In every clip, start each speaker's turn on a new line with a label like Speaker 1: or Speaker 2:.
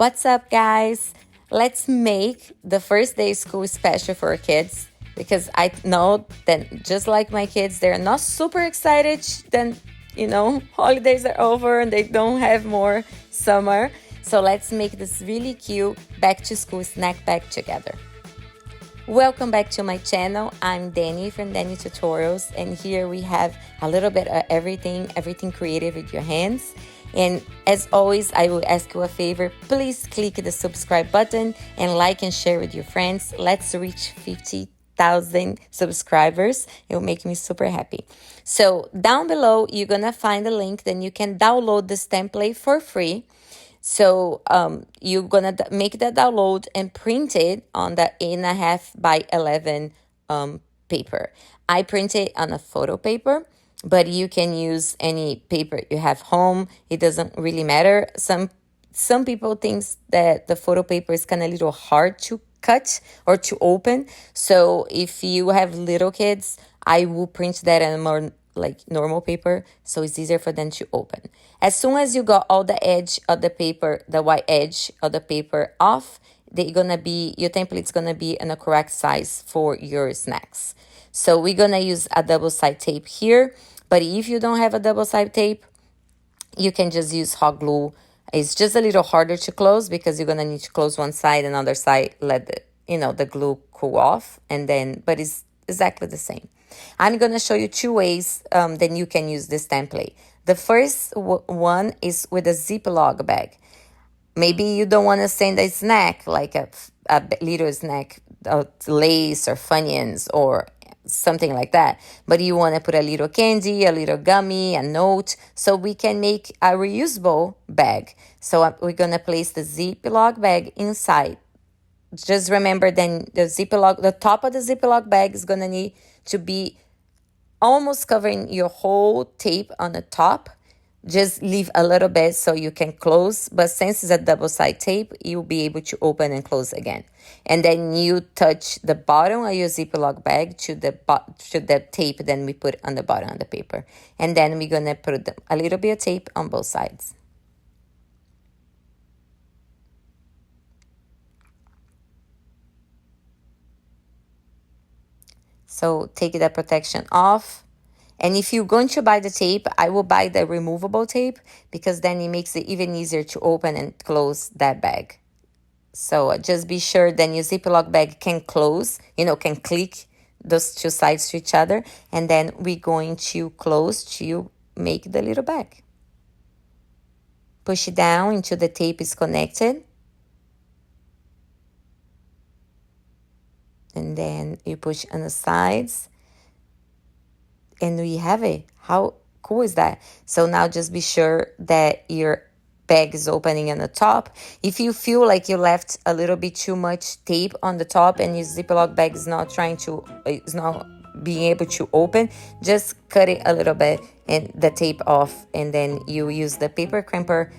Speaker 1: What's up, guys? Let's make the first day of school special for our kids because I know that just like my kids, they're not super excited then, holidays are over and they don't have more summer. So let's make this really cute back to school snack bag together. Welcome back to my channel. I'm Dani from danicctutorials, and here we have a little bit of everything creative with your hands. And as always, I will ask you a favor. Please click the subscribe button and like and share with your friends. Let's reach 50,000 subscribers. It will make me super happy. So down below, you're gonna find a link. Then you can download this template for free. So you're gonna make that download and print it on the 8.5 by 11 paper. I print it on a photo paper, but you can use any paper you have home. It doesn't really matter. Some people think that the photo paper is kind of a little hard to cut or to open. So if you have little kids, I will print that on a more like normal paper, so it's easier for them to open. As soon as you got all the edge of the paper, the white edge of the paper off, your template's gonna be in a correct size for your snacks. So we're gonna use a double-side tape here, but if you don't have a double-side tape, you can just use hot glue. It's just a little harder to close because you're gonna need to close one side and other side, let the glue cool off, but it's exactly the same. I'm going to show you two ways that you can use this template. The first one is with a Ziploc bag. Maybe you don't want to send a snack, like a little snack, Lace or Funyuns or something like that. But you want to put a little candy, a little gummy, a note. So we can make a reusable bag. So we're going to place the Ziploc bag inside. Just remember then the top of the Ziploc bag is going to need to be almost covering your whole tape on the top. Just leave a little bit so you can close. But since it's a double-side tape, you'll be able to open and close again. And then you touch the bottom of your Ziploc bag to the tape then we put on the bottom of the paper. And then we're going to put a little bit of tape on both sides. So take that protection off. And if you're going to buy the tape, I will buy the removable tape because then it makes it even easier to open and close that bag. So just be sure then your Ziploc bag can close, can click those two sides to each other. And then we're going to close to make the little bag. Push it down until the tape is connected. And then you push on the sides. And we have it. How cool is that? So now just be sure that your bag is opening on the top. If you feel like you left a little bit too much tape on the top and your Ziploc bag is not being able to open, just cut it a little bit and the tape off. And then you use the paper crimper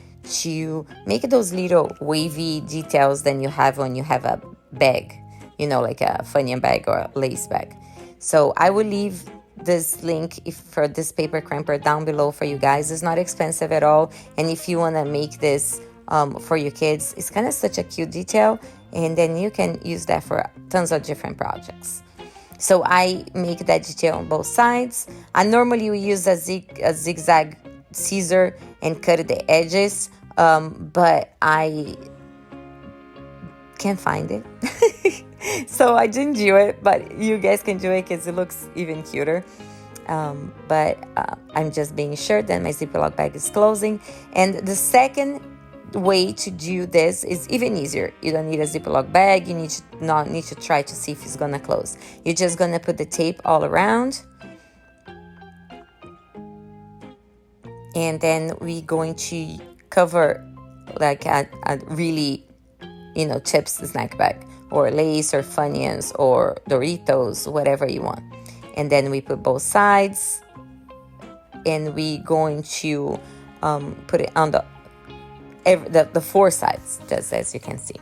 Speaker 1: to make those little wavy details that you have when you have a bag, like a Funyun bag or a Lace bag. So I will leave this link for this paper crimper down below for you guys. It's not expensive at all, and if you want to make this for your kids, it's kind of such a cute detail, and then you can use that for tons of different projects. So I make that detail on both sides. I normally will use a zigzag scissor and cut the edges, but I can't find it. So I didn't do it, but you guys can do it because it looks even cuter. But I'm just being sure that my Ziploc bag is closing. And the second way to do this is even easier. You don't need a Ziploc bag. You not need to try to see if it's gonna close. You're just gonna put the tape all around. And then we're going to cover like a really, chips snack bag, or Lace or Funyuns or Doritos, whatever you want. And then we put both sides, and we're going to put it on the four sides, just as you can see.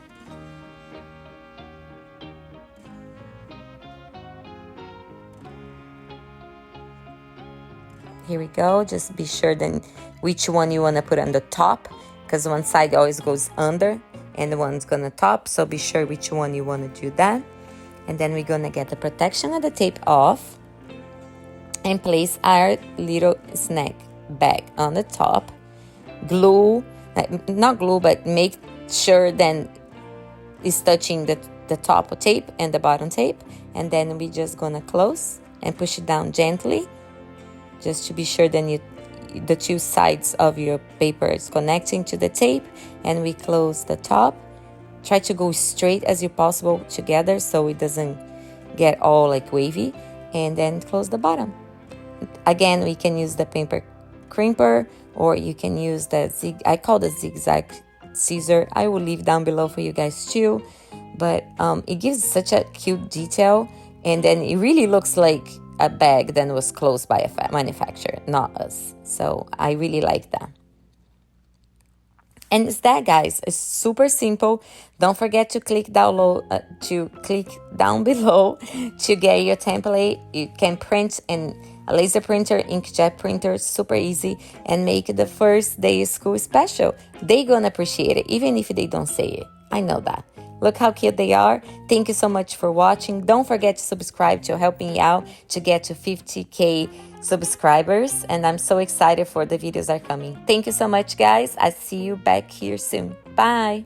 Speaker 1: Here we go. Just be sure then which one you want to put on the top, because one side always goes under and one's gonna top, so be sure which one you want to do that. And then we're gonna get the protection of the tape off and place our little snack bag on the top. Glue, not glue, but make sure then it's touching the top tape and the bottom tape. And then we're just gonna close and push it down gently, just to be sure then the two sides of your paper is connecting to the tape. And we close the top. Try to go straight as you possible together so it doesn't get all like wavy. And then close the bottom. Again, we can use the paper crimper, or you can use the I call the zigzag scissor. I will leave down below for you guys too. But it gives such a cute detail, and then it really looks like a bag that was closed by a manufacturer, not us. So I really like that. And it's that, guys. It's super simple. Don't forget to click down below to get your template. You can print in a laser printer, inkjet printer, super easy, and make the first day of school special. They're gonna appreciate it, even if they don't say it. I know that. Look how cute they are. Thank you so much for watching. Don't forget to subscribe to help me out to get to 50K subscribers. And I'm so excited for the videos that are coming. Thank you so much, guys. I see you back here soon. Bye.